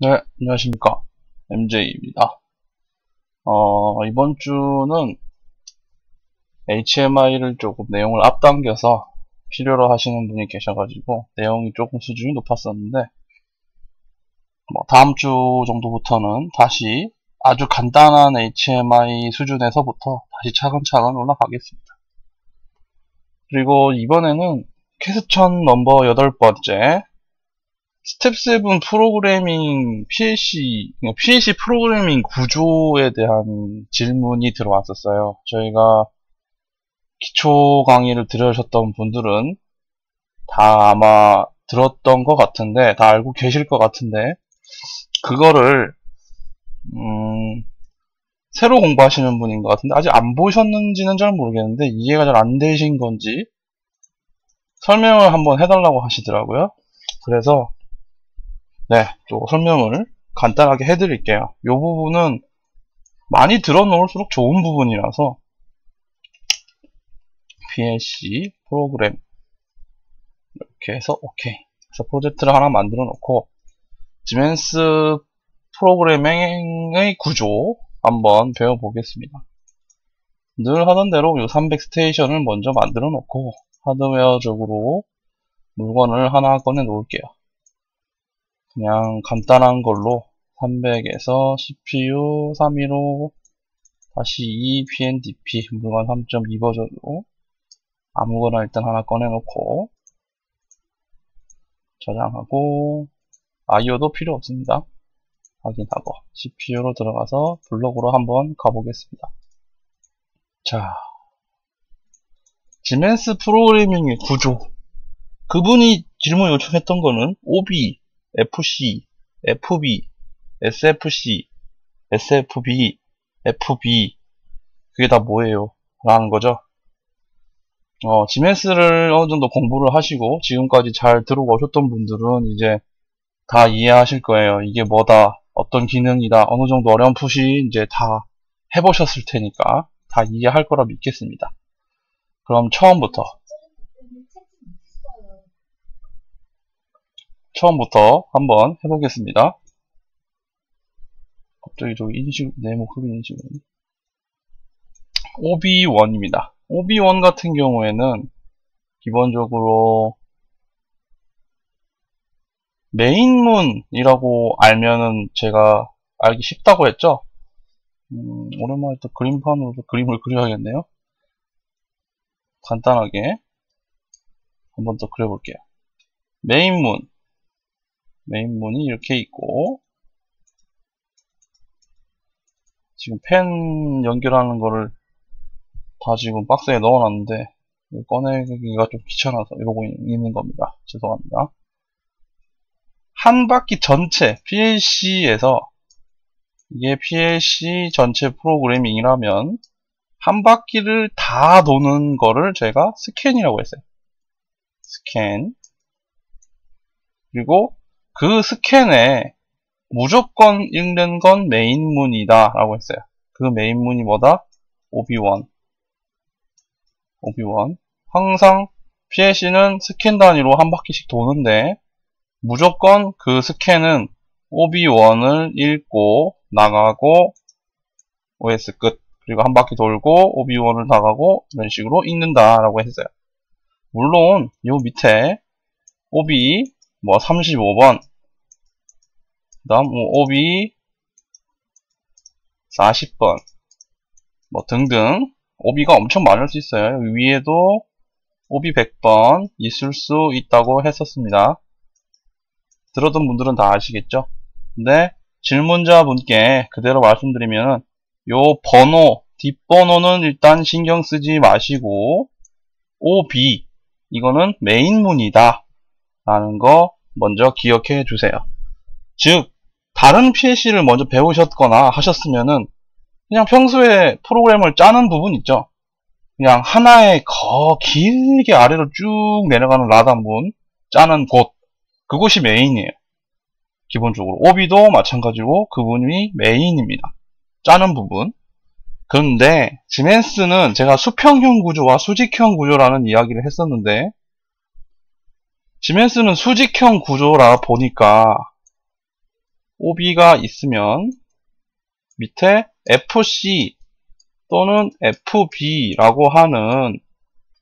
네, 안녕하십니까. MJ입니다. 이번 주는 HMI를 조금 내용을 앞당겨서 필요로 하시는 분이 계셔가지고 내용이 조금 수준이 높았었는데, 다음 주 정도부터는 다시 아주 간단한 HMI 수준에서부터 다시 차근차근 올라가겠습니다. 그리고 이번에는 퀘스천 넘버 8번째 스텝 7 프로그래밍 PLC 프로그래밍 구조에 대한 질문이 들어왔었어요. 저희가 기초 강의를 들으셨던 분들은 다 아마 들었던 것 같은데, 다 알고 계실 것 같은데, 그거를, 새로 공부하시는 분인 것 같은데, 아직 안 보셨는지는 잘 모르겠는데, 이해가 잘 안 되신 건지, 설명을 한번 해달라고 하시더라고요. 그래서, 네, 또 설명을 간단하게 해드릴게요. 이 부분은 많이 들어놓을수록 좋은 부분이라서 PLC 프로그램 이렇게 해서 오케이. 그래서 프로젝트를 하나 만들어 놓고 지멘스 프로그래밍의 구조 한번 배워보겠습니다. 늘 하던 대로 이 300 스테이션을 먼저 만들어 놓고 하드웨어적으로 물건을 하나 꺼내 놓을게요. 그냥 간단한 걸로 300에서 CPU 315 다시 2 PNDP 물건 3.2 버전으로 아무거나 일단 하나 꺼내놓고 저장하고 IO도 필요 없습니다. 확인하고 CPU로 들어가서 블록으로 한번 가보겠습니다. 자, 지멘스 프로그래밍의 구조. 그분이 질문 요청했던 거는 OB, FC, FB, SFC, SFB, FB 그게 다 뭐예요? 라는 거죠. 지멘스를 어느 정도 공부를 하시고 지금까지 잘 들어오셨던 분들은 이제 다 이해하실 거예요. 이게 뭐다, 어떤 기능이다, 어느 정도 어렴풋이 이제 다 해보셨을 테니까 다 이해할 거라 믿겠습니다. 그럼 처음부터 한번 해보겠습니다. 갑자기 저기 내 목소리 인식을 OB1입니다. OB1 같은 경우에는 기본적으로 메인문이라고 알면은 제가 알기 쉽다고 했죠. 오랜만에 또 그림판으로 그림을 그려야겠네요. 간단하게 한번 더 그려볼게요. 메인문이 이렇게 있고, 지금 펜 연결하는 거를 다 지금 박스에 넣어놨는데 꺼내기가 좀 귀찮아서 이러고 있는 겁니다. 죄송합니다. 한 바퀴 전체 PLC에서 이게 PLC 전체 프로그래밍이라면 한 바퀴를 다 도는 거를 제가 스캔이라고 했어요. 스캔. 그리고 그 스캔에 무조건 읽는 건 메인문이다 라고 했어요. 그 메인문이 뭐다? OB1. 항상 PLC는 스캔 단위로 한 바퀴씩 도는데 무조건 그 스캔은 OB1을 읽고 나가고 OS 끝. 그리고 한 바퀴 돌고 OB1을 나가고 이런 식으로 읽는다 라고 했어요. 물론 요 밑에 OB 35번 그 다음 OB 40번 등등 OB가 엄청 많을 수 있어요. 위에도 OB 100번 있을 수 있다고 했었습니다. 들었던 분들은 다 아시겠죠? 근데 질문자분께 그대로 말씀드리면 요 번호, 뒷번호는 일단 신경 쓰지 마시고 OB 이거는 메인문이다 라는 거 먼저 기억해 주세요. 즉 다른 PLC를 먼저 배우셨거나 하셨으면은 그냥 평소에 프로그램을 짜는 부분 있죠. 그냥 하나의 길게 아래로 쭉 내려가는 라단문 짜는 곳, 그곳이 메인이에요. 기본적으로 OB도 마찬가지로 그분이 메인입니다. 짜는 부분. 그런데 지멘스는 제가 수평형 구조와 수직형 구조라는 이야기를 했었는데 지멘스는 수직형 구조라 보니까 OB가 있으면 밑에 FC 또는 FB라고 하는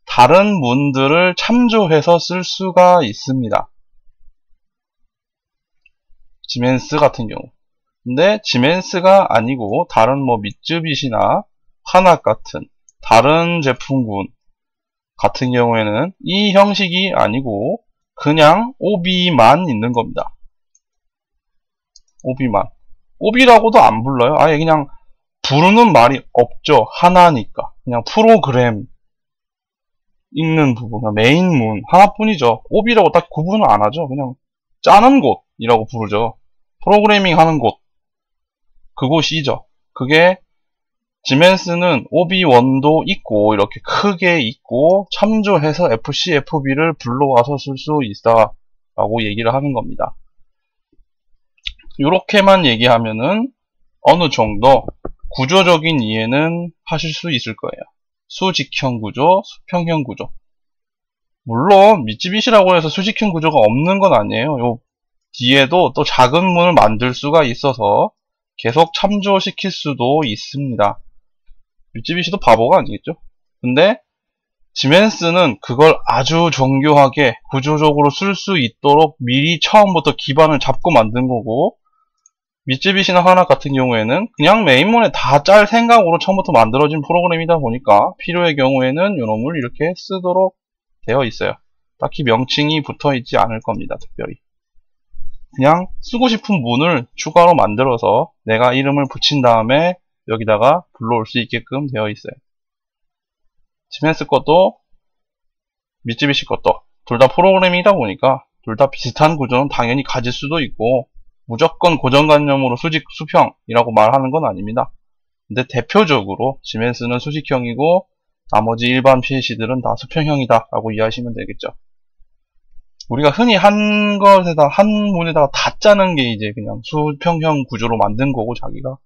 다른 문들을 참조해서 쓸 수가 있습니다. 지멘스 같은 경우. 근데 지멘스가 아니고 다른 뭐 미쯔비시나 하나 같은 다른 제품군 같은 경우에는 이 형식이 아니고 그냥 OB만 있는 겁니다. OB만. OB라고도 안 불러요. 아예 그냥 부르는 말이 없죠. 하나니까. 그냥 프로그램 읽는 부분, 메인문 하나뿐이죠. OB라고 딱 구분을 안 하죠. 그냥 짜는 곳이라고 부르죠. 프로그래밍 하는 곳. 그곳이죠. 그게 지멘스는 OB1도 있고 이렇게 크게 있고 참조해서 FC, FB를 불러와서 쓸 수 있다 라고 얘기를 하는 겁니다. 이렇게만 얘기하면은 어느 정도 구조적인 이해는 하실 수 있을 거예요. 수직형 구조, 수평형 구조. 물론 미쯔비시라고 해서 수직형 구조가 없는 건 아니에요. 요 뒤에도 또 작은 문을 만들 수가 있어서 계속 참조시킬 수도 있습니다. 미쯔비시도 바보가 아니겠죠? 근데 지멘스는 그걸 아주 정교하게 구조적으로 쓸 수 있도록 미리 처음부터 기반을 잡고 만든 거고, 미쯔비시나 하나 같은 경우에는 그냥 메인문에 다 짤 생각으로 처음부터 만들어진 프로그램이다 보니까 필요의 경우에는 요놈을 이렇게 쓰도록 되어 있어요. 딱히 명칭이 붙어 있지 않을 겁니다. 특별히 그냥 쓰고 싶은 문을 추가로 만들어서 내가 이름을 붙인 다음에 여기다가 불러올 수 있게끔 되어 있어요. 지멘스 것도 미쯔비시 것도 둘 다 프로그램이다 보니까 둘 다 비슷한 구조는 당연히 가질 수도 있고 무조건 고정관념으로 수직, 수평이라고 말하는 건 아닙니다. 근데 대표적으로 지멘스는 수직형이고 나머지 일반 PLC들은 다 수평형이다 라고 이해하시면 되겠죠. 우리가 흔히 한 문에다가 다 짜는 게 이제 그냥 수평형 구조로 만든 거고, 자기가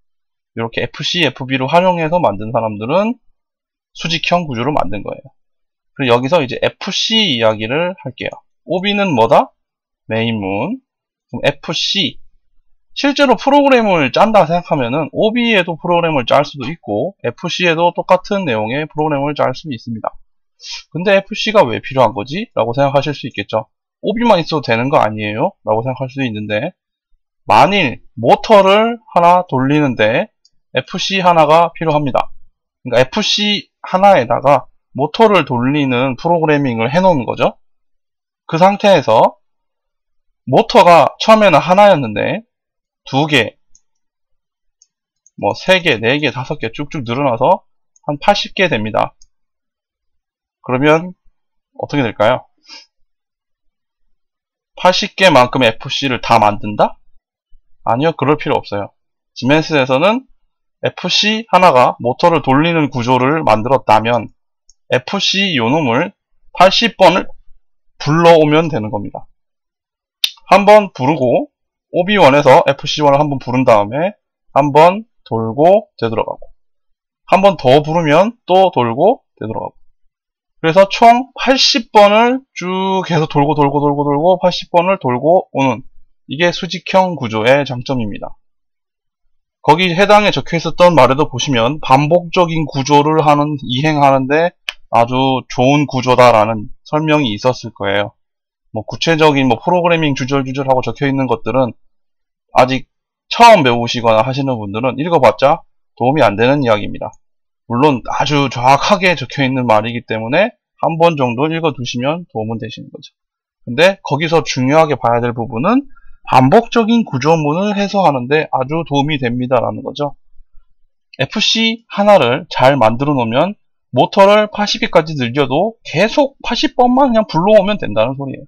이렇게 FC, FB로 활용해서 만든 사람들은 수직형 구조로 만든 거예요. 그리고 여기서 이제 FC 이야기를 할게요. OB는 뭐다? 메인문. 그럼 FC. 실제로 프로그램을 짠다 생각하면은 OB에도 프로그램을 짤 수도 있고 FC에도 똑같은 내용의 프로그램을 짤 수 있습니다. 근데 FC가 왜 필요한 거지? 라고 생각하실 수 있겠죠. OB만 있어도 되는 거 아니에요? 라고 생각할 수도 있는데, 만일 모터를 하나 돌리는데 FC 하나가 필요합니다. 그러니까 FC 하나에다가 모터를 돌리는 프로그래밍을 해놓은 거죠. 그 상태에서 모터가 처음에는 하나였는데 2개, 뭐 3개, 4개, 5개 쭉쭉 늘어나서 한 80개 됩니다. 그러면 어떻게 될까요? 80개만큼의 FC를 다 만든다? 아니요, 그럴 필요 없어요. 지멘스에서는 FC 하나가 모터를 돌리는 구조를 만들었다면 FC 요놈을 80번을 불러오면 되는 겁니다. 한번 부르고 OB1에서 FC1을 한번 부른 다음에 한번 돌고 되돌아가고, 한번 더 부르면 또 돌고 되돌아가고, 그래서 총 80번을 쭉 계속 돌고 80번을 돌고 오는, 이게 수직형 구조의 장점입니다. 거기 해당에 적혀 있었던 말에도 보시면 반복적인 구조를 이행하는데 아주 좋은 구조다라는 설명이 있었을 거예요. 뭐 구체적인 프로그래밍 주절주절하고 적혀 있는 것들은 아직 처음 배우시거나 하시는 분들은 읽어봤자 도움이 안 되는 이야기입니다. 물론 아주 정확하게 적혀 있는 말이기 때문에 한 번 정도 읽어두시면 도움은 되시는 거죠. 근데 거기서 중요하게 봐야 될 부분은 반복적인 구조문을 해소하는데 아주 도움이 됩니다라는 거죠. FC 하나를 잘 만들어 놓으면 모터를 80개까지 늘려도 계속 80번만 그냥 불러오면 된다는 소리예요.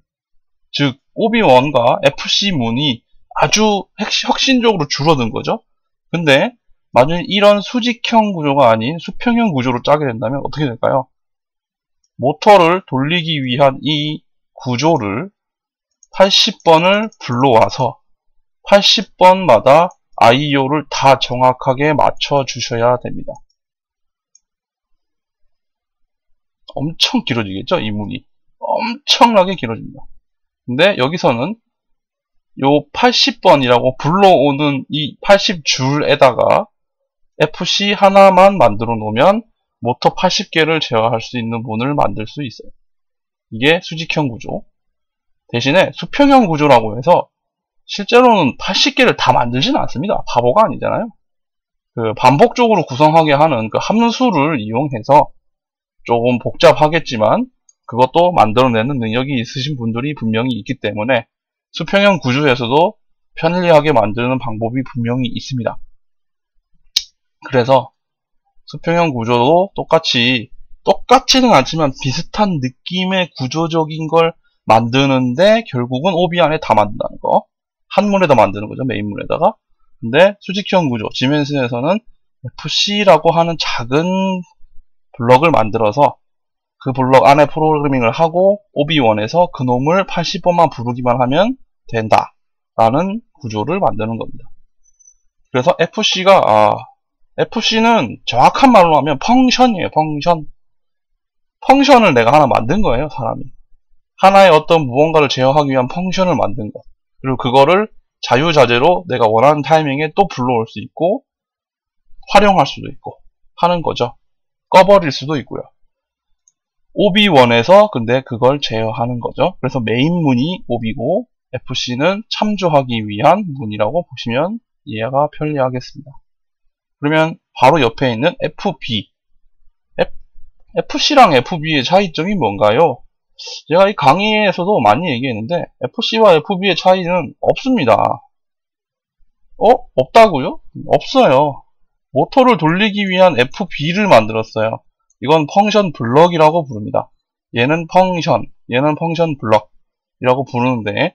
즉 OB1과 FC 문이 아주 혁신적으로 줄어든 거죠. 근데 만약 이런 수직형 구조가 아닌 수평형 구조로 짜게 된다면 어떻게 될까요? 모터를 돌리기 위한 이 구조를 80번을 불러와서 80번마다 IO를 다 정확하게 맞춰 주셔야 됩니다. 엄청 길어지겠죠? 이 문이 엄청나게 길어집니다. 근데 여기서는 요 80번이라고 불러오는 이 80줄에다가 FC 하나만 만들어 놓으면 모터 80개를 제어할 수 있는 문을 만들 수 있어요. 이게 수직형 구조. 대신에 수평형 구조라고 해서 실제로는 80개를 다 만들지는 않습니다. 바보가 아니잖아요. 그 반복적으로 구성하게 하는 그 함수를 이용해서 조금 복잡하겠지만 그것도 만들어내는 능력이 있으신 분들이 분명히 있기 때문에 수평형 구조에서도 편리하게 만드는 방법이 분명히 있습니다. 그래서 수평형 구조도 똑같지는 않지만 비슷한 느낌의 구조적인 걸 만드는데 결국은 오비 안에 다 만든다는 거. 한 문에다 만드는 거죠. 메인 문에다가. 근데 수직형 구조, 지멘슨에서는 FC라고 하는 작은 블럭을 만들어서 그 블럭 안에 프로그래밍을 하고 OB1에서 그놈을 80번만 부르기만 하면 된다 라는 구조를 만드는 겁니다. 그래서 FC는 정확한 말로 하면 펑션이에요. 펑션을 내가 하나 만든 거예요. 사람이 하나의 어떤 무언가를 제어하기 위한 펑션을 만든 것. 그리고 그거를 자유자재로 내가 원하는 타이밍에 또 불러올 수 있고 활용할 수도 있고 하는 거죠. 꺼버릴 수도 있고요. OB1에서 근데 그걸 제어하는 거죠. 그래서 메인 문이 OB고 FC는 참조하기 위한 문이라고 보시면 이해가 편리하겠습니다. 그러면 바로 옆에 있는 FB. FC랑 FB의 차이점이 뭔가요? 제가 이 강의에서도 많이 얘기했는데 FC와 FB의 차이는 없습니다. 없다고요? 없어요. 모터를 돌리기 위한 FB를 만들었어요. 이건 펑션 블럭이라고 부릅니다. 얘는 펑션 블럭이라고 부르는데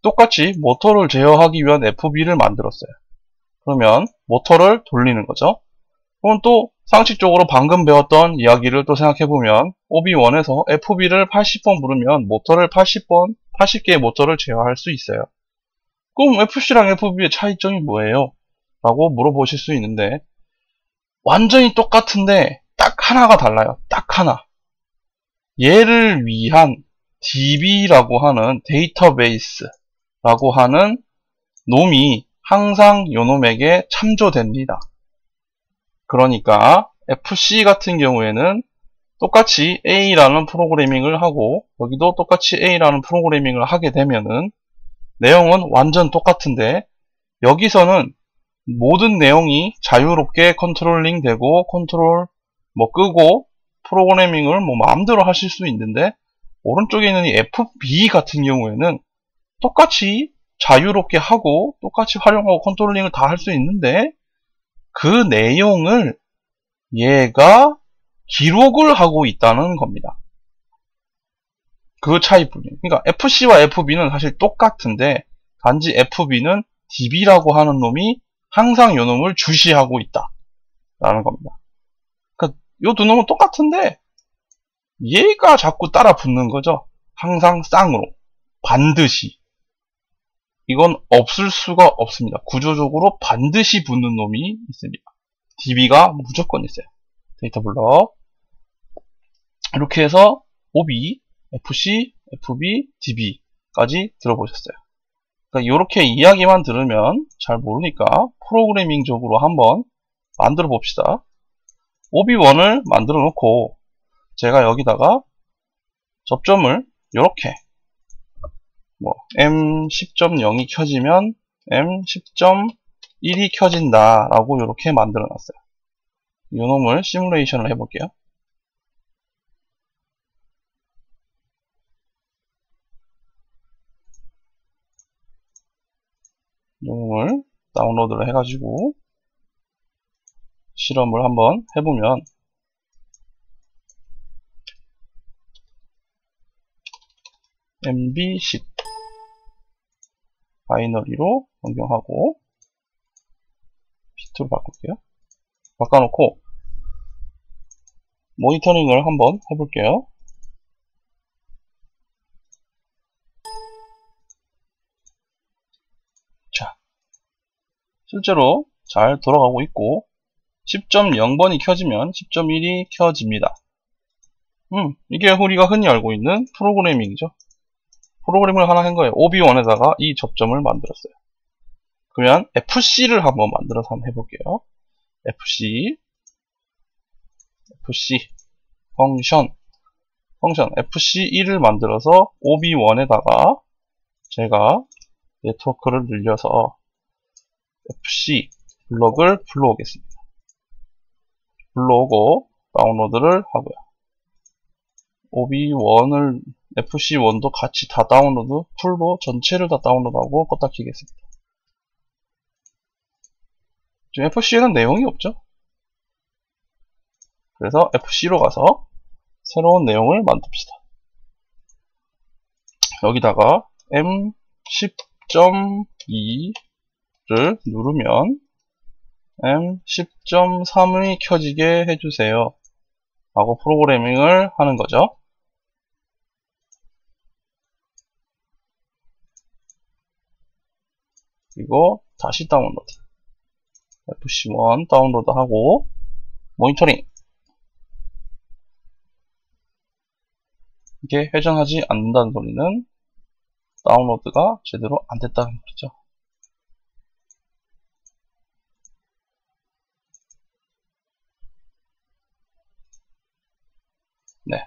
똑같이 모터를 제어하기 위한 FB를 만들었어요. 그러면 모터를 돌리는 거죠. 그럼 또 상식적으로 방금 배웠던 이야기를 또 생각해보면 OB1에서 FB를 80번 부르면 모터를 80개의 모터를 제어할 수 있어요. 그럼 FC랑 FB의 차이점이 뭐예요? 라고 물어보실 수 있는데 완전히 똑같은데 딱 하나가 달라요. 딱 하나. 얘를 위한 DB라고 하는 데이터베이스라고 하는 놈이 항상 요놈에게 참조됩니다. 그러니까 FC 같은 경우에는 똑같이 A라는 프로그래밍을 하고 여기도 똑같이 A라는 프로그래밍을 하게 되면은 내용은 완전 똑같은데 여기서는 모든 내용이 자유롭게 컨트롤링 되고 컨트롤 끄고 프로그래밍을 마음대로 하실 수 있는데 오른쪽에 있는 이 FB 같은 경우에는 똑같이 자유롭게 하고 똑같이 활용하고 컨트롤링을 다 할 수 있는데 그 내용을 얘가 기록을 하고 있다는 겁니다. 그 차이뿐이에요. 그러니까 FC와 FB는 사실 똑같은데 단지 FB는 DB라고 하는 놈이 항상 요 놈을 주시하고 있다 라는 겁니다. 그러니까 요 두 놈은 똑같은데 얘가 자꾸 따라 붙는 거죠. 항상 쌍으로 반드시 이건 없을 수가 없습니다. 구조적으로 반드시 붙는 놈이 있습니다. DB가 무조건 있어요. 데이터 블럭 이렇게 해서 OB, FC, FB, DB까지 들어보셨어요. 그러니까 이렇게 이야기만 들으면 잘 모르니까 프로그래밍적으로 한번 만들어 봅시다. OB1을 만들어 놓고 제가 여기다가 접점을 이렇게 M10.0이 켜지면 M10.1이 켜진다 라고 이렇게 만들어 놨어요. 이 놈을 시뮬레이션을 해볼게요. 이 놈을 다운로드를 해가지고 실험을 한번 해보면 MB10 바이너리로 변경하고 비트로 바꿀게요. 바꿔놓고 모니터링을 한번 해볼게요. 자, 실제로 잘 돌아가고 있고 10.0번이 켜지면 10.1이 켜집니다. 이게 우리가 흔히 알고 있는 프로그래밍이죠. 프로그램을 하나 한 거예요. OB1에다가 이 접점을 만들었어요. 그러면 FC를 한번 만들어서 한번 해볼게요. FC 펑션 FC1을 만들어서 OB1에다가 제가 네트워크를 늘려서 FC 블럭을 불러오겠습니다. 불러오고 다운로드를 하고요. OB1을 FC1도 같이 다 다운로드, 풀로 전체를 다 다운로드하고 껐다 키겠습니다. 지금 FC에는 내용이 없죠? 그래서 FC로 가서 새로운 내용을 만듭시다. 여기다가 M10.2를 누르면 M10.3이 켜지게 해주세요 하고 프로그래밍을 하는 거죠. 그리고 다시 다운로드, FC1 다운로드 하고 모니터링. 이게 회전하지 않는다는 소리는 다운로드가 제대로 안 됐다는 말이죠. 네.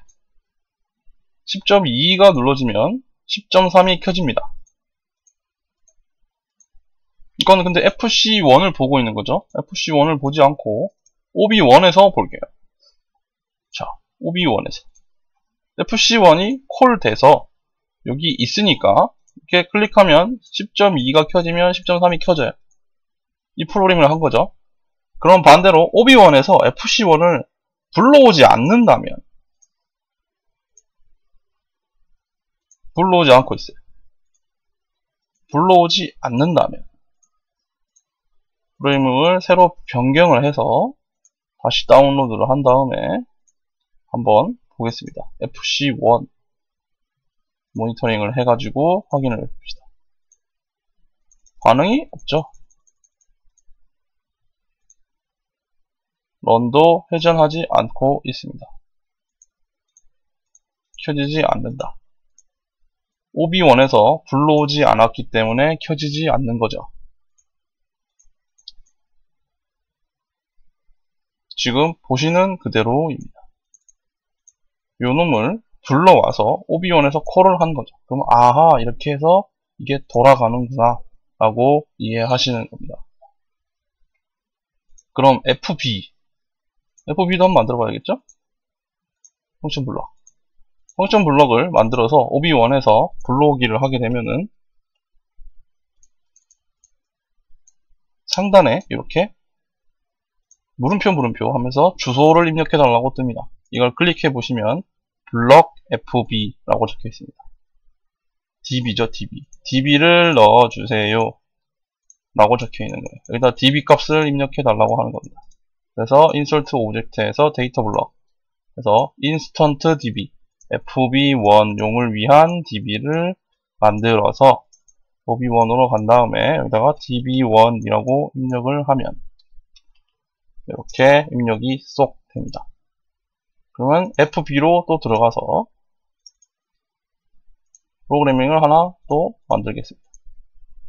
10.2가 눌러지면 10.3이 켜집니다. 이거는 근데 FC1을 보고 있는 거죠. FC1을 보지 않고 OB1에서 볼게요. 자, OB1에서 FC1이 콜 돼서 여기 있으니까 이렇게 클릭하면 10.2가 켜지면 10.3이 켜져요. 이 프로그램을 한 거죠. 그럼 반대로 OB1에서 FC1을 불러오지 않는다면, 불러오지 않고 있어요. 불러오지 않는다면 프로그램을 새로 변경을 해서 다시 다운로드를 한 다음에 한번 보겠습니다. FC1 모니터링을 해가지고 확인을 해봅시다. 반응이 없죠. 런도 회전하지 않고 있습니다. 켜지지 않는다. OB1에서 불러오지 않았기 때문에 켜지지 않는 거죠. 지금 보시는 그대로입니다. 요 놈을 불러와서 OB1에서 콜을 한 거죠. 그럼 아하, 이렇게 해서 이게 돌아가는구나 라고 이해하시는 겁니다. 그럼 FB도 한번 만들어 봐야겠죠? 펑션 블럭. 펑션 블럭을 만들어서 OB1에서 불러오기를 하게 되면은 상단에 이렇게 물음표 하면서 주소를 입력해 달라고 뜹니다. 이걸 클릭해 보시면 블럭 FB라고 적혀 있습니다. DB죠, DB. DB를 넣어주세요 라고 적혀 있는 거예요. 여기다 DB 값을 입력해 달라고 하는 겁니다. 그래서 insert object에서 데이터 블럭, 그래서 instant DB, FB1용을 위한 DB를 만들어서 OB1으로 간 다음에 여기다가 DB1이라고 입력을 하면 이렇게 입력이 쏙 됩니다. 그러면 FB로 또 들어가서 프로그래밍을 하나 또 만들겠습니다.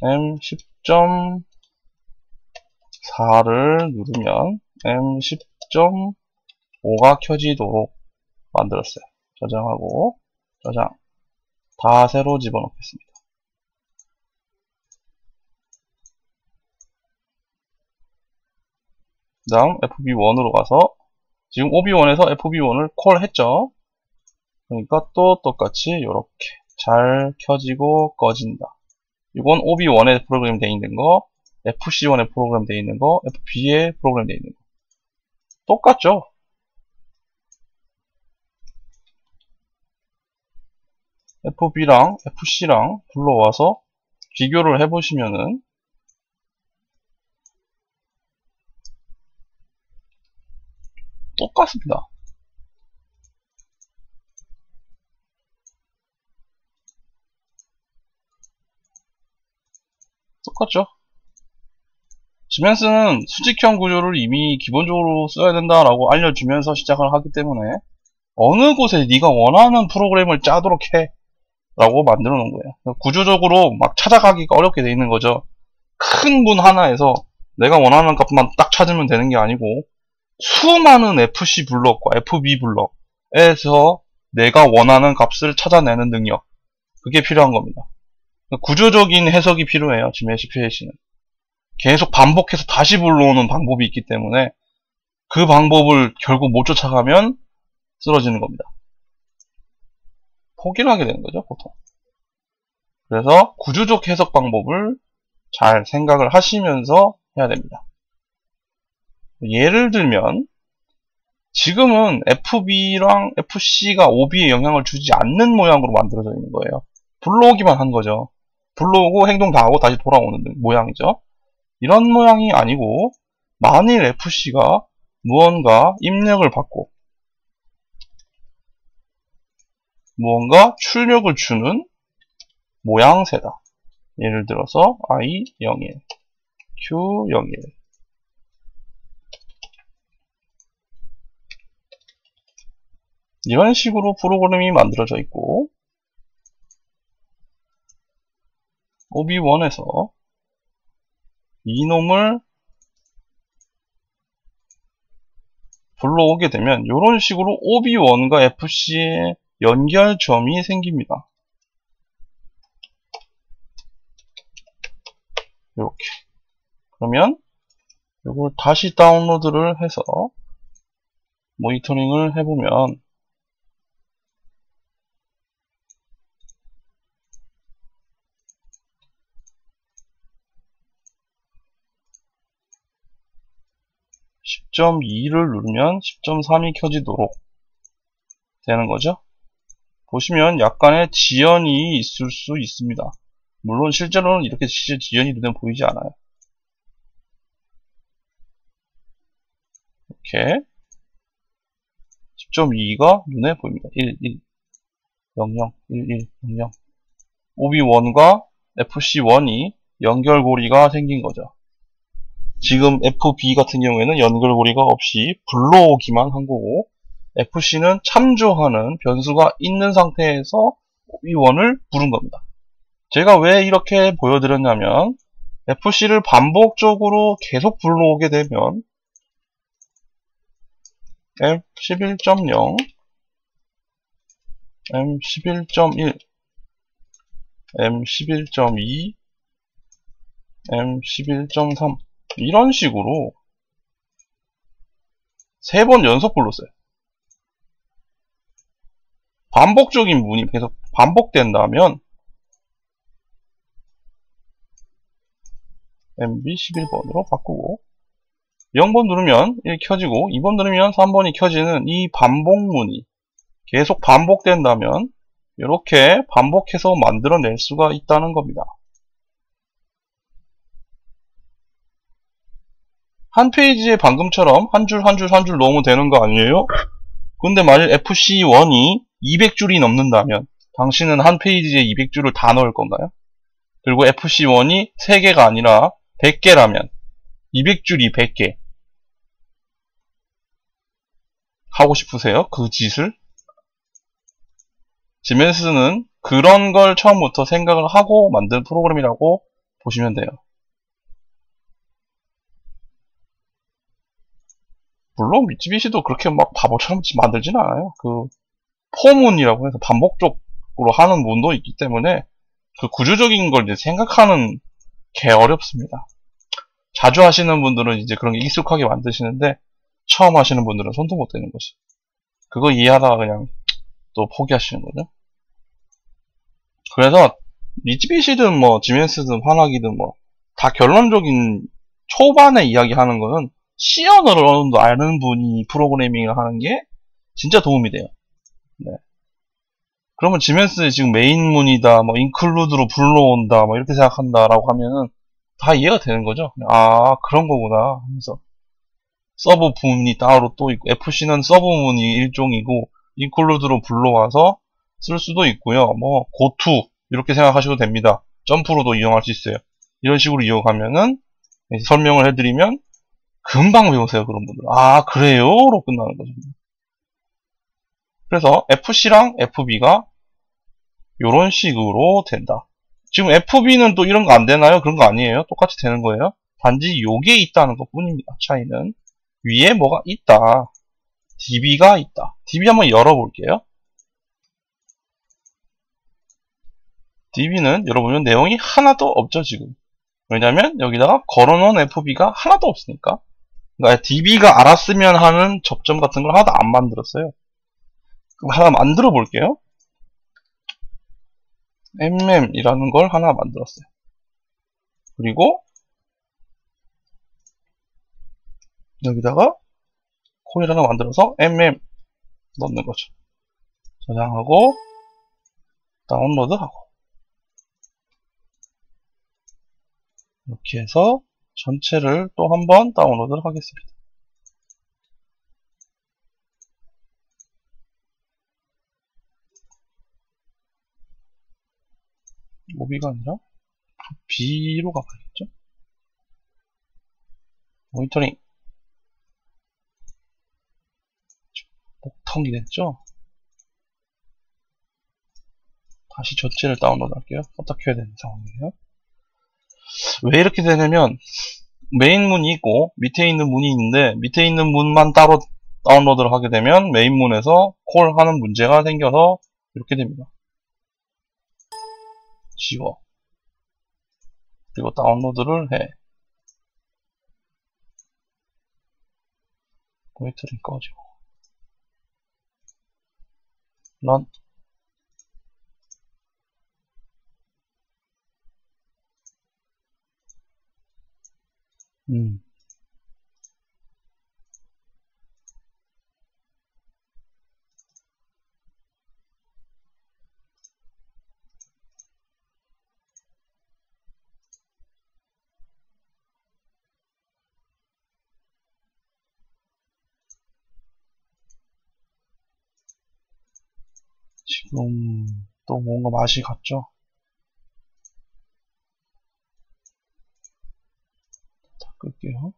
M10.4를 누르면 M10.5가 켜지도록 만들었어요. 저장하고 저장 다 새로 집어넣겠습니다. 그 다음 FB1으로 가서 지금 OB1에서 FB1을 콜했죠. 그러니까 또 똑같이 이렇게 잘 켜지고 꺼진다. 이건 OB1에 프로그램 되어 있는 거, FC1에 프로그램 되어 있는 거, FB에 프로그램 되어 있는 거 똑같죠. FB랑 FC랑 불러와서 비교를 해보시면은 똑같습니다. 똑같죠? 시멘스는 수직형 구조를 이미 기본적으로 써야 된다라고 알려주면서 시작을 하기 때문에 어느 곳에 네가 원하는 프로그램을 짜도록 해 라고 만들어 놓은 거예요. 구조적으로 막 찾아가기가 어렵게 돼 있는 거죠. 큰 문 하나에서 내가 원하는 값만 딱 찾으면 되는 게 아니고 수많은 FC 블럭과 FB 블럭에서 내가 원하는 값을 찾아내는 능력, 그게 필요한 겁니다. 구조적인 해석이 필요해요. GMSPAC는 계속 반복해서 다시 불러오는 방법이 있기 때문에 그 방법을 결국 못 쫓아가면 쓰러지는 겁니다. 포기를 하게 되는 거죠, 보통. 그래서 구조적 해석 방법을 잘 생각을 하시면서 해야 됩니다. 예를 들면 지금은 FB랑 FC가 OB에 영향을 주지 않는 모양으로 만들어져 있는 거예요. 불러오기만 한 거죠. 불러오고 행동 다 하고 다시 돌아오는 모양이죠. 이런 모양이 아니고 만일 FC가 무언가 입력을 받고 무언가 출력을 주는 모양새다. 예를 들어서 I01, Q01 이런 식으로 프로그램이 만들어져 있고 OB1에서 이놈을 불러오게 되면 이런 식으로 OB1과 FC의 연결점이 생깁니다. 이렇게. 그러면 이걸 다시 다운로드를 해서 모니터링을 해보면 (10.2를) 누르면 10.3이 켜지도록 되는 거죠. 보시면 약간의 지연이 있을 수 있습니다. 물론 실제로는 이렇게 지연이 눈에 보이지 않아요. 이렇게 10.2가 눈에 보입니다. 1, 1, 0, 0, 1, 1, 0, 0 OB1과 FC1이 연결고리가 생긴 거죠. 지금 FB 같은 경우에는 연결고리가 없이 불러오기만 한 거고 FC는 참조하는 변수가 있는 상태에서 OB1을 부른 겁니다. 제가 왜 이렇게 보여드렸냐면 FC를 반복적으로 계속 불러오게 되면 M11.0, M11.1, M11.2, M11.3 이런 식으로 3번 연속 불렀어요. 반복적인 문이 계속 반복된다면 MB11번으로 바꾸고 0번 누르면 1 켜지고 2번 누르면 3번이 켜지는 이 반복문이 계속 반복된다면 이렇게 반복해서 만들어낼 수가 있다는 겁니다. 한 페이지에 방금처럼 한 줄 한 줄 한 줄 넣으면 되는 거 아니에요? 근데 만일 FC1이 200줄이 넘는다면 당신은 한 페이지에 200줄을 다 넣을 건가요? 그리고 FC1이 3개가 아니라 100개라면 200줄이 100개 하고 싶으세요? 그 짓을? 지멘스는 그런 걸 처음부터 생각을 하고 만든 프로그램이라고 보시면 돼요. 물론 미쯔비시도 그렇게 막 바보처럼 만들진 않아요. 그 포문이라고 해서 반복적으로 하는 문도 있기 때문에 그 구조적인 걸 이제 생각하는 게 어렵습니다. 자주 하시는 분들은 이제 그런 게 익숙하게 만드시는데 처음 하시는 분들은 손도 못 대는 거죠. 그거 이해하다가 그냥 또 포기하시는 거죠. 그래서 미쯔비시든 뭐 지멘스든 환하기든 뭐 다 결론적인 초반에 이야기하는 거는 C언어를 어느 정도 아는 분이 프로그래밍을 하는 게 진짜 도움이 돼요. 네. 그러면 지멘스 지금 메인문이다, 뭐 인클루드로 불러온다, 뭐 이렇게 생각한다라고 하면은 다 이해가 되는 거죠. 아, 그런 거구나 하면서 서브 문이 따로 또 있고 FC는 서브 문이 일종이고 인클루드로 불러와서 쓸 수도 있고요. 뭐 고투 이렇게 생각하셔도 됩니다. 점프로도 이용할 수 있어요. 이런 식으로 이용하면은 설명을 해드리면 금방 배우세요. 그런 분들. 아, 그래요? 로 끝나는 거죠. 그래서 FC랑 FB가 요런 식으로 된다. 지금 FB는 또 이런 거 안 되나요? 그런 거 아니에요. 똑같이 되는 거예요. 단지 요게 있다는 것 뿐입니다. 차이는. 위에 뭐가 있다. DB가 있다. DB 한번 열어볼게요. DB는 열어보면 내용이 하나도 없죠, 지금. 왜냐면 여기다가 걸어놓은 FB가 하나도 없으니까. 그러니까 DB가 알았으면 하는 접점 같은 걸 하나도 안 만들었어요. 그럼 하나 만들어 볼게요. mm이라는 걸 하나 만들었어요. 그리고 여기다가 코일 하나 만들어서 mm 넣는 거죠. 저장하고 다운로드하고 이렇게 해서 전체를 또 한번 다운로드를 하겠습니다. OB가 아니라 B로 가봐야겠죠? 모니터링 목통이 됐죠? 다시 전체를 다운로드 할게요. 어떻게 해야 되는 상황이에요? 왜 이렇게 되냐면 메인 문이 있고 밑에 있는 문이 있는데 밑에 있는 문만 따로 다운로드를 하게 되면 메인 문에서 콜하는 문제가 생겨서 이렇게 됩니다. 지워. 그리고 다운로드를 해. 모니터링 꺼지고 런. 지금 또 뭔가 맛이 갔죠? 다 끌게요.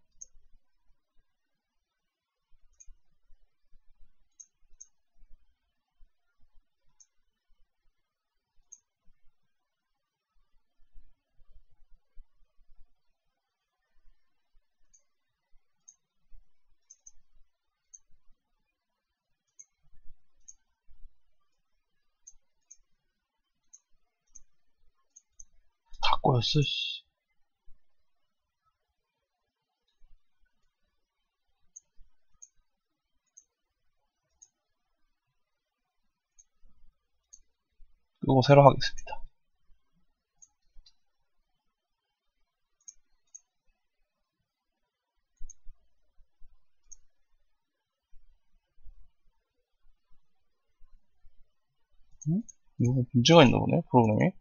다 꼬였어, 씨. 끄고 새로 하겠습니다. 이거 문제가 있나 보네, 프로그램이.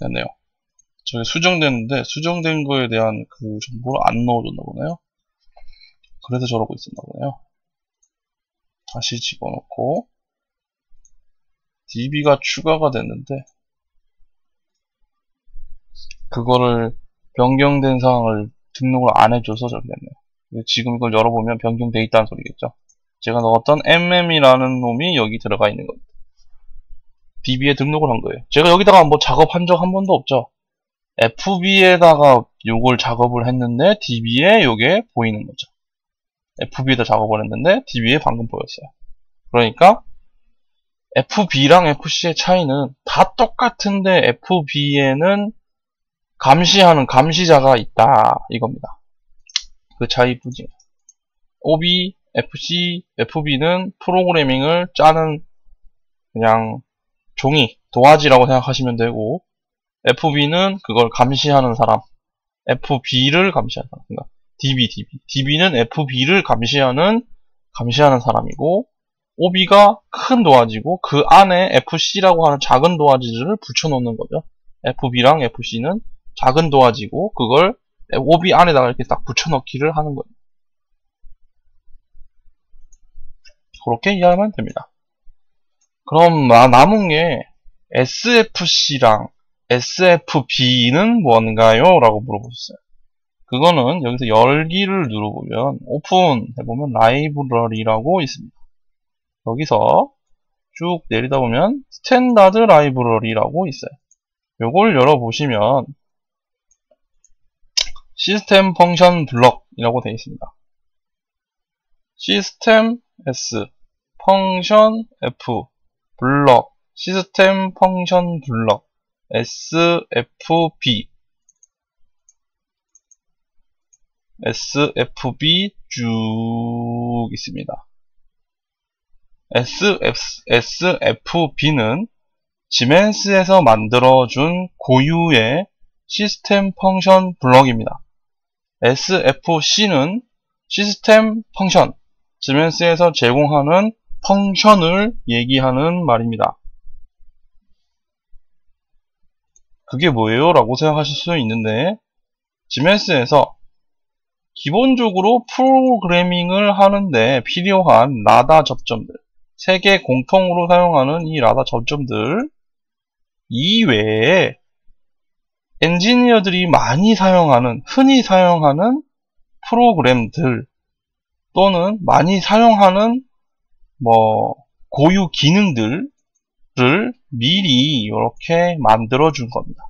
됐네요. 저기 수정됐는데, 수정된 거에 대한 그 정보를 안 넣어줬나 보네요. 그래서 저러고 있었나 보네요. 다시 집어넣고, DB가 추가가 됐는데, 그거를 변경된 사항을 등록을 안 해줘서 저렇게 됐네요. 지금 이걸 열어보면 변경돼 있다는 소리겠죠. 제가 넣었던 mm이라는 놈이 여기 들어가 있는 겁니다. DB에 등록을 한 거예요. 제가 여기다가 뭐 작업한 적 한 번도 없죠. FB에다가 요걸 작업을 했는데 DB에 요게 보이는 거죠. FB에다 작업을 했는데 DB에 방금 보였어요. 그러니까 FB랑 FC의 차이는 다 똑같은데 FB에는 감시하는 감시자가 있다 이겁니다. 그 차이뿐이에요. OB, FC, FB는 프로그래밍을 짜는 그냥 종이, 도화지라고 생각하시면 되고 FB는 그걸 감시하는 사람, FB를 감시하는 사람. 그러니까 DB는 FB를 감시하는 사람이고 OB가 큰 도화지고 그 안에 FC라고 하는 작은 도화지들을 붙여놓는 거죠. FB랑 FC는 작은 도화지고 그걸 OB 안에다가 이렇게 딱 붙여넣기를 하는 거예요. 그렇게 이해하면 됩니다. 그럼 남은 게 SFC랑 SFB는 뭔가요? 라고 물어보셨어요. 그거는 여기서 열기를 누르보면 오픈 해보면 라이브러리라고 있습니다. 여기서 쭉 내리다 보면 스탠다드 라이브러리라고 있어요. 요걸 열어보시면 시스템 펑션 블럭이라고 되어 있습니다. 시스템 S, 펑션 F, 블럭, 시스템 펑션 블럭, SFB, SFB 쭉 있습니다. SFB는 지멘스에서 만들어준 고유의 시스템 펑션 블럭입니다. SFC는 시스템 펑션, 지멘스에서 제공하는 펑션을 얘기하는 말입니다. 그게 뭐예요? 라고 생각하실 수 있는데, 지멘스에서 기본적으로 프로그래밍을 하는데 필요한 라다 접점들, 세계 공통으로 사용하는 이 라다 접점들 이외에 엔지니어들이 많이 사용하는, 흔히 사용하는 프로그램들 또는 많이 사용하는 고유 기능들을 미리 이렇게 만들어 준 겁니다.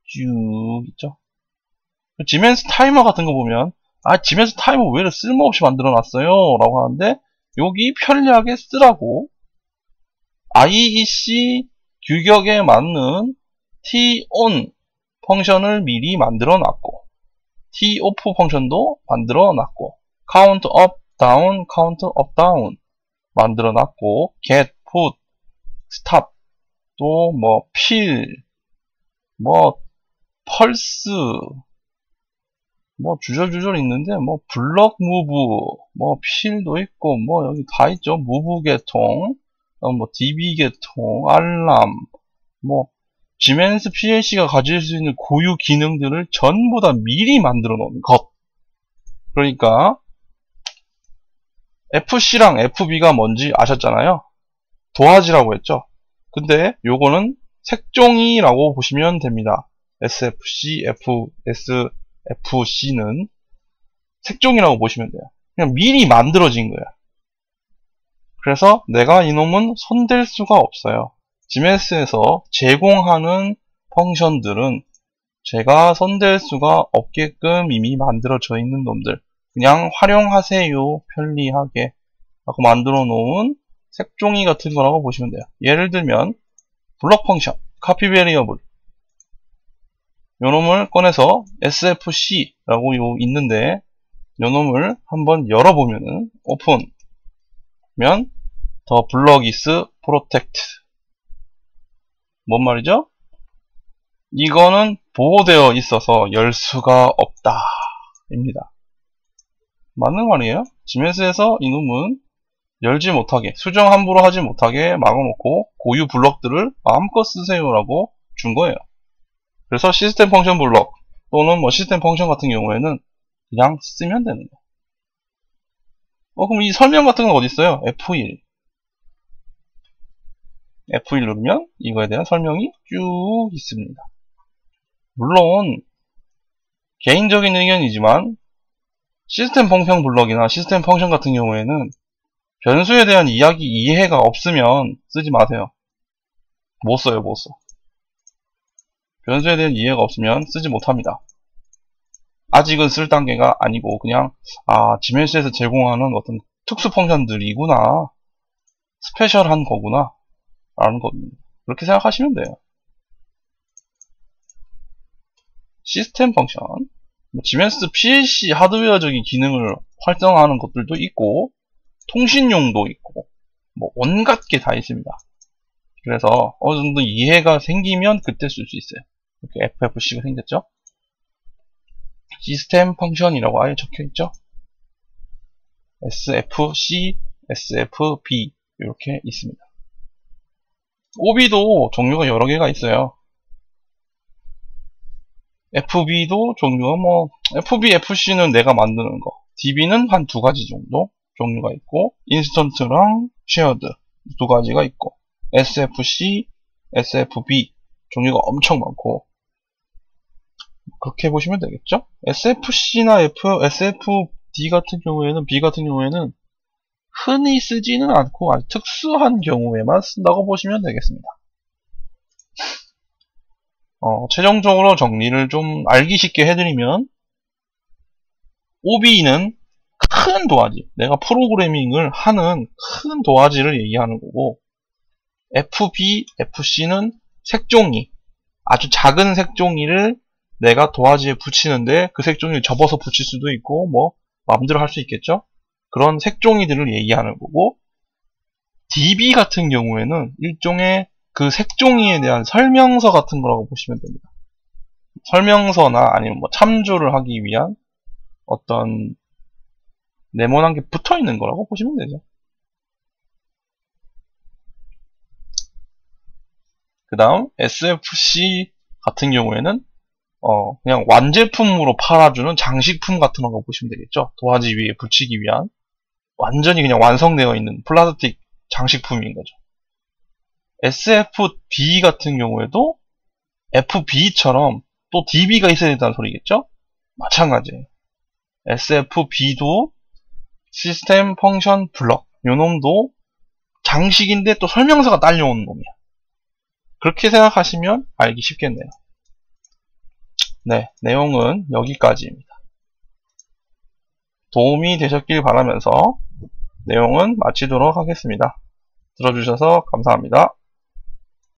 쭉 있죠. 지멘스 타이머 같은 거 보면 지멘스 타이머 왜 이렇게 쓸모없이 만들어 놨어요? 라고 하는데 여기 편리하게 쓰라고 IEC 규격에 맞는 T-on 펑션을 미리 만들어 놨고 T-off 펑션도 만들어 놨고 count up, down, count up, down 만들어 놨고 get, put, stop 또 fill, pulse 주절주절 있는데 블럭 무브 필도 있고 여기 다 있죠. 무브 계통, DB 계통, 알람 지멘스 PLC가 가질 수 있는 고유 기능들을 전부 다 미리 만들어 놓은 것. 그러니까 FC랑 FB가 뭔지 아셨잖아요. 도화지라고 했죠. 근데 요거는 색종이라고 보시면 됩니다. SFC, FC는 색종이라고 보시면 돼요. 그냥 미리 만들어진 거예요. 그래서 내가 이놈은 손댈 수가 없어요. 지멘스에서 제공하는 펑션들은 제가 손댈 수가 없게끔 이미 만들어져 있는 놈들 그냥 활용하세요. 편리하게 라고 만들어 놓은 색종이 같은 거라고 보시면 돼요. 예를 들면 블럭 펑션, 카피 베리어블 요놈을 꺼내서 SFC라고 있는데 요놈을 한번 열어보면은 오픈면 더 블럭 is protect 뭔 말이죠? 이거는 보호되어 있어서 열 수가 없다 입니다. 맞는 말이에요. 지멘스에서 이놈은 열지 못하게 수정 함부로 하지 못하게 막아놓고 고유 블럭들을 마음껏 쓰세요 라고 준 거예요. 그래서 시스템 펑션 블럭 또는 시스템 펑션 같은 경우에는 그냥 쓰면 되는 거예요. 그럼 이 설명 같은 건 어디 있어요? F1 누르면 이거에 대한 설명이 쭉 있습니다. 물론 개인적인 의견이지만 시스템 펑션 블럭이나 시스템 펑션 같은 경우에는 변수에 대한 이해가 없으면 쓰지 마세요. 못 써요, 못 써. 변수에 대한 이해가 없으면 쓰지 못합니다. 아직은 쓸 단계가 아니고 그냥 지멘스에서 제공하는 어떤 특수 펑션들이구나, 스페셜한 거구나 라는 겁니다. 그렇게 생각하시면 돼요. 시스템 펑션 지멘스 PLC 하드웨어적인 기능을 활성화하는 것들도 있고 통신용도 있고 온갖 게 다 있습니다. 그래서 어느 정도 이해가 생기면 그때 쓸 수 있어요. 이렇게 FFC가 생겼죠. 시스템 펑션이라고 아예 적혀있죠. SFC, SFB 이렇게 있습니다. OB도 종류가 여러 개가 있어요. FB도 종류가 FB, FC는 내가 만드는 거, DB는 한 두 가지 정도 종류가 있고 인스턴트랑 쉐어드 두 가지가 있고 SFC, SFB 종류가 엄청 많고, 그렇게 보시면 되겠죠? SFC나 SFD 같은 경우에는, B 같은 경우에는 흔히 쓰지는 않고 아주 특수한 경우에만 쓴다고 보시면 되겠습니다. 최종적으로 정리를 좀 알기 쉽게 해드리면, OB는 큰 도화지, 내가 프로그래밍을 하는 큰 도화지를 얘기하는 거고, FB, FC는 색종이, 아주 작은 색종이를 내가 도화지에 붙이는데 그 색종이를 접어서 붙일 수도 있고 뭐 마음대로 할 수 있겠죠. 그런 색종이들을 얘기하는 거고, DB 같은 경우에는 일종의 그 색종이에 대한 설명서 같은 거라고 보시면 됩니다. 설명서나 아니면 뭐 참조를 하기 위한 어떤 네모난 게 붙어 있는 거라고 보시면 되죠. 그 다음 SFC 같은 경우에는 그냥 완제품으로 팔아주는 장식품 같은 거 보시면 되겠죠. 도화지 위에 붙이기 위한 완전히 그냥 완성되어 있는 플라스틱 장식품인 거죠. SFB 같은 경우에도 FB처럼 또 DB가 있어야 된다는 소리겠죠? 마찬가지예요. SFB도 시스템 펑션 블럭, 요 놈도 장식인데 또 설명서가 딸려오는 놈이야. 그렇게 생각하시면 알기 쉽겠네요. 네, 내용은 여기까지입니다. 도움이 되셨길 바라면서 내용은 마치도록 하겠습니다. 들어주셔서 감사합니다.